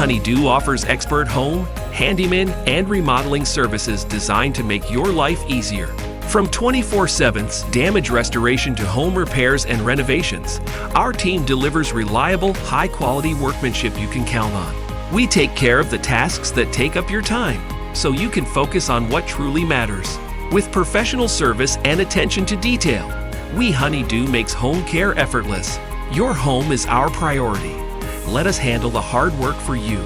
Honeydew offers expert home, handyman, and remodeling services designed to make your life easier. From 24/7 damage restoration to home repairs and renovations, our team delivers reliable, high-quality workmanship you can count on. We take care of the tasks that take up your time, so you can focus on what truly matters. With professional service and attention to detail, We Honeydew makes home care effortless. Your home is our priority. Let us handle the hard work for you.